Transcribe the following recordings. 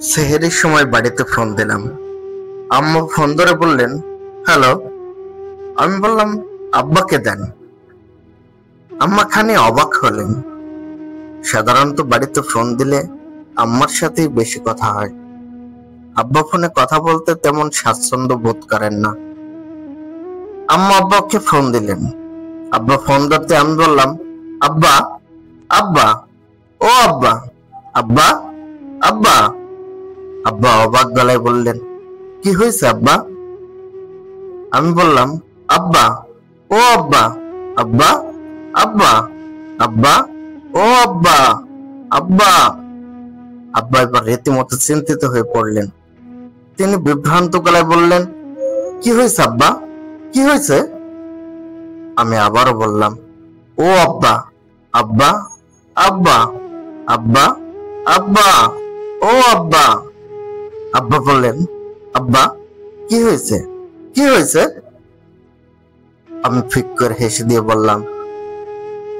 সেহেরির সময় বাড়িতে ফোন দিলাম। আম্মু ফোন ধরে বললেন, হ্যালো। আমি বললাম, আব্বাকে দেন। আম্মা খানি অবাক হলেন। সাধারণত বাড়িতে ফোন দিলে আম্মার সাথেই বেশি কথা হয়। আব্বা ফোনে কথা বলতে তেমন স্বাচ্ছন্দ্য বোধ করেন না। আম্মা আব্বাকে ফোন দিলেন। আব্বা ফোন ধরতে আমি বললাম, আব্বা, আব্বা, ও আব্বা, আব্বা, আব্বা। আব্বা অবাক গলায় বললেন, কি হয়েছে আব্বা? আমি বললাম, আব্বা, ও আব্বা, আব্বা, আব্বা, আব্বা, ও আব্বা, আব্বা। আব্বা এবার রীতিমতো চিন্তিত হয়ে পড়লেন। তিনি বিভ্রান্ত গলায় বললেন, কি হয়েছে আব্বা, কি হয়েছে? আমি আবারও বললাম, ও আব্বা, আব্বা, আব্বা, আব্বা, আব্বা, ও আব্বা। আব্বা বললেন, আব্বা, কি হয়েছে, কি হয়েছে? আমি ফিক করে হেসে দিয়ে বললাম,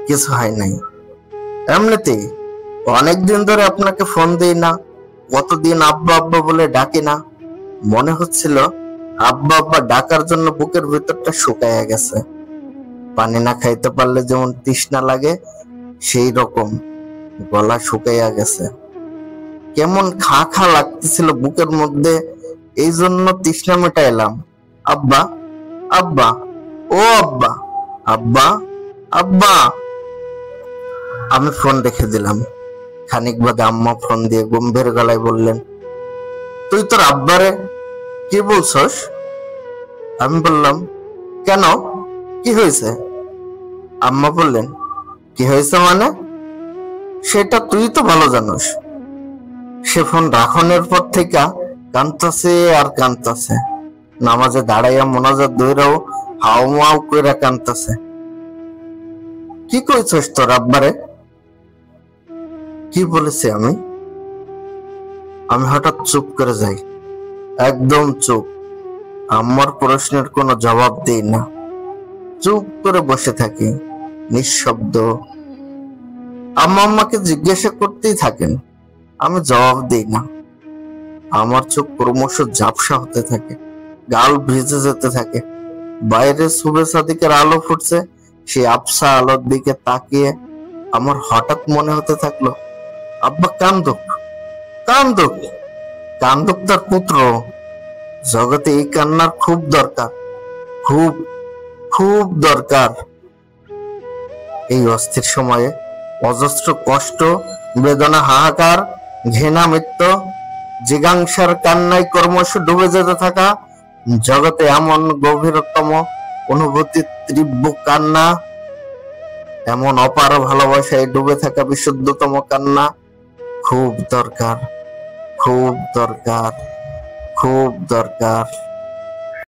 কিছু হয় নাই, এমনিতেই অনেকদিন ধরে আপনাকে ফোন দিই না, কতদিন আব্বা আব্বা বলে ডাকি না, মনে হচ্ছিল আব্বা আব্বা ডাকার জন্য বুকের ভিতরটা শুকাইয়া গেছে। পানি না খাইতে পারলে যেমন তৃষ্ণা লাগে, সেই রকম গলা শুকাইয়া গেছে। কেমন খা খা লাগতেছিল বুকের মধ্যে, এই জন্য তৃষ্ণা মেটাইলাম। আব্বা, আব্বা, ও আব্বা, আব্বা, আব্বা। আমি ফোন রেখে দিলাম। খানিক বাদে আম্মা ফোন দিয়ে গম্ভীর গলায় বললেন, তুই তোর আব্বারে কি বলছস? আমি বললাম, কেন, কি হয়েছে? আম্মা বললেন, কি হয়েছে মানে? সেটা তুই তো ভালো জানোস। সে ফোন রাখনের পর থেকে কাঁদতাছে আর কাঁদতাছে। নামাজে দাঁড়াইয়া মোনাজাত দইরাও হাও মাও কইরা কাঁদতাছে। কি কইছস তোর আব্বারে? কি বলেছি আমি? আমি হঠাৎ চুপ করে যাই, একদম চুপ। আম্মার প্রশ্নের কোনো জবাব দেই না, চুপ করে বসে থাকি, নিঃশব্দ। আম্মা আম্মাকে জিজ্ঞাসা করতেই থাকেন, আমি জবাব দেই না। আমার চোখ ক্রমশ ঝাপসা হতে থাকে, গাল ভিজে যেতে থাকে। বাইরে শুভে সাদিকের আলো ফুটছে, সেই আবসা আলোর দিকে তাকিয়ে আমার হঠাৎ মনে হতে থাকলো, আব্বা কান্দুক, কান্দুক, কান্দুক তার পুত্র। জগতে এই কান্নার খুব দরকার, খুব খুব দরকার। এই অস্থির সময়ে অজস্র কষ্ট, বেদনা, হাহাকার, ঘৃণা, মৃত্যু, জিজ্ঞাসার কান্নায় ক্রমশ ডুবে যেতে থাকা জগতে এমন গভীরতম অনুভূতি, তীব্র কান্না, এমন অপার ভালোবাসায় ডুবে থাকা বিশুদ্ধতম কান্না খুব দরকার, খুব দরকার, খুব দরকার।